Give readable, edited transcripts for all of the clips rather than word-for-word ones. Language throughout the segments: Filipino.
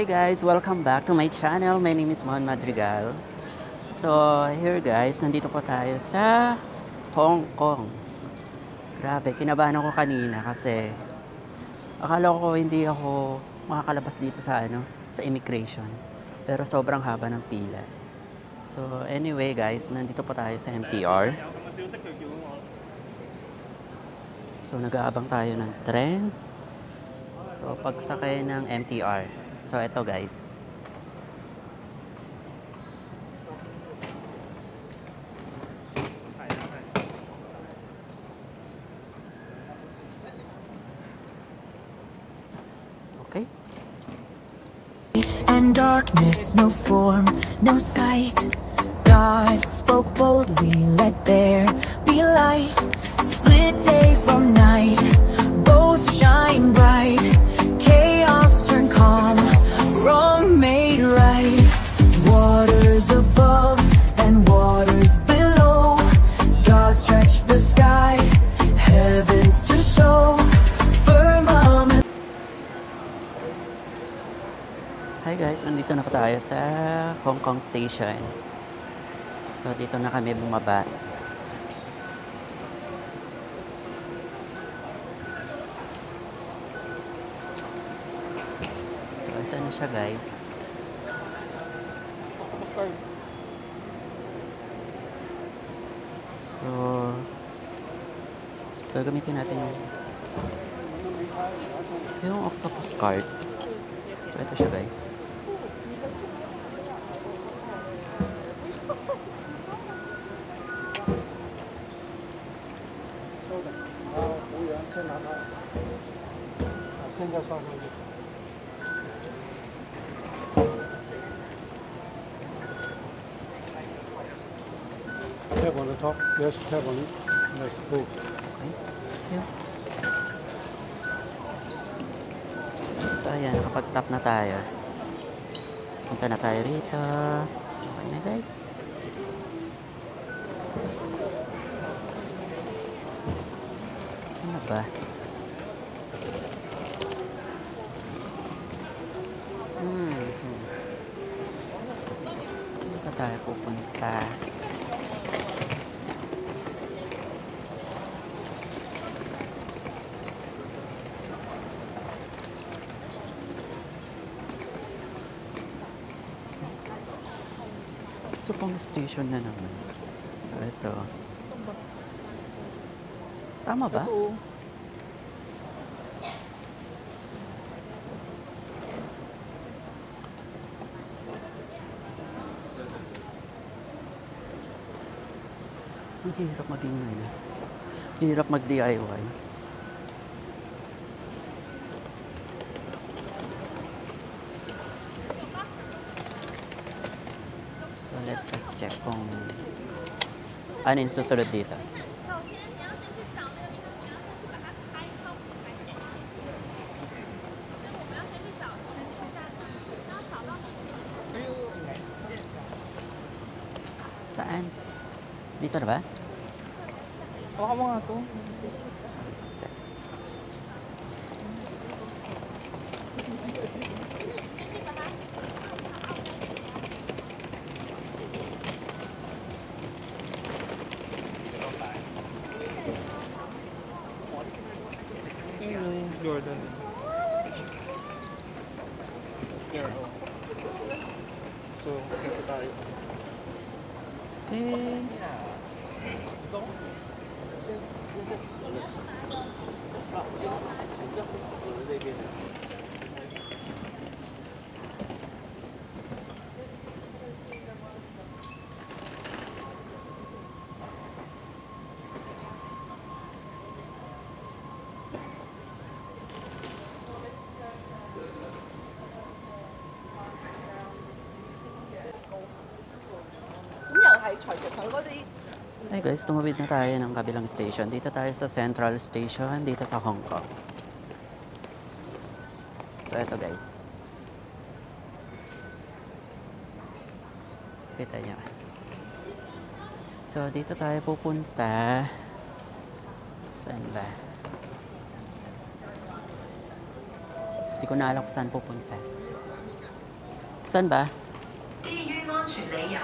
guys, welcome back to my channel. My name is Mon Madrigal. So here guys, nandito po tayo sa Hong Kong. Grabe, kinabahan ako kanina kasi akala ko hindi ako makakalabas dito sa sa immigration. Pero sobrang haba ng pila. So anyway guys, nandito po tayo sa MTR. So nag-aabang tayo ng tren. So pagsakay ng MTR. So ito guys. Okay. And darkness, no form, no sight. God spoke boldly, let there be light. Split day from night, both shine bright. Chaos turned calm, wrong made right. Waters above and waters below. God stretched the sky, heavens to show. Firmament. Hi guys, nandito na po tayo sa Hong Kong Station. So dito na kami bumaba. So ito na siya guys. So gagamitin natin yung octopus card. So ito siya guys. Tap on the top. Yes, tap on it. Yes, cool. Okay. Thank you. So ayan, nakapag-tap na tayo. So, punta na tayo rito. Okay na guys. Saan na ba? Saan ba tayo pupunta? So pang station na naman. So ito. Tama ba? Ang hirap maging hirap mag-DIY. So let's just check kung ano yung susunod dito. Saan? Dito na ba? Baka mo nga to. Jordan. So, dito tayo. Hey guys, tumawid na tayo ng kabilang station. Dito tayo sa Central Station, dito sa Hong Kong. So ito guys. Kita niyo. So dito tayo pupunta. Saan ba? Hindi ko na alam kung saan pupunta. Saan ba? 基於安全理由，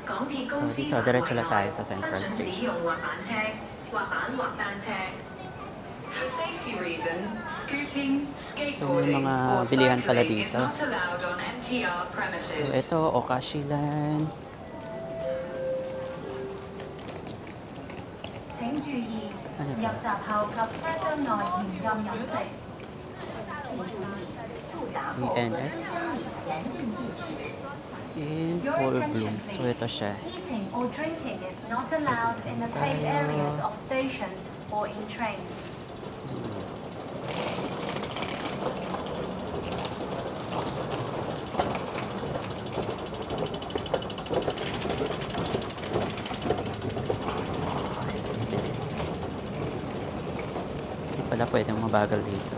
港鐵 So 公司 dito, diretso lang tayo sa 不 Central 准使 Station. 用滑板車、滑板或單車。For safety reason, scooting, So, may skateboarding, mga or bilihan pala cycling is dito. not allowed on MTR So premises. ito, Okashilan. 請注意， Ano 入 to? 閘後及車廂內嚴禁飲食。 ENS. In Your full attention, bloom. So please. ito siya. Eating or drinking is not allowed in the paid areas of stations or in trains. Yes. Hindi pala pwedeng mabagal dito.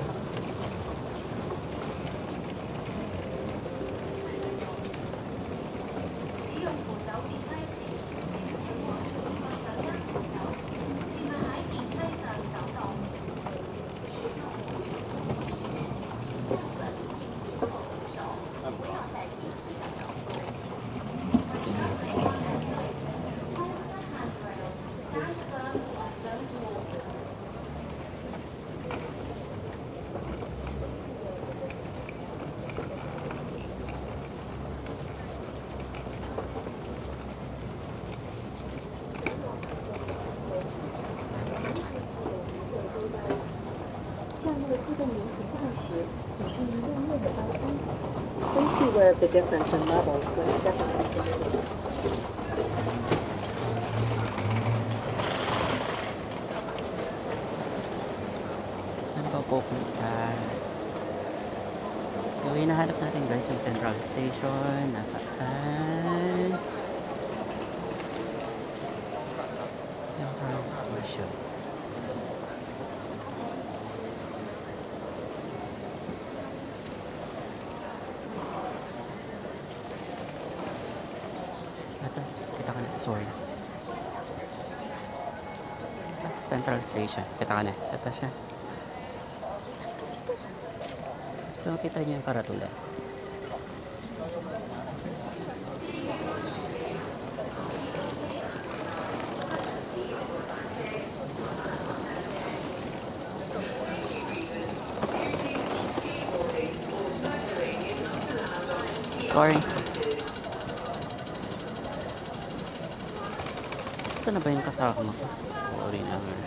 Please be aware of the difference in levels when stepping into the Saan ba pupunta? So, hinahanap natin guys yung Central Station. Nasaan? Central Station. Ito, kita ka na. Sorry. Central Station. Kita ka na. Ito siya. So, kita niyo yung karatulan. Sorry. Saan na ba yung kasama ko? Sorry naman.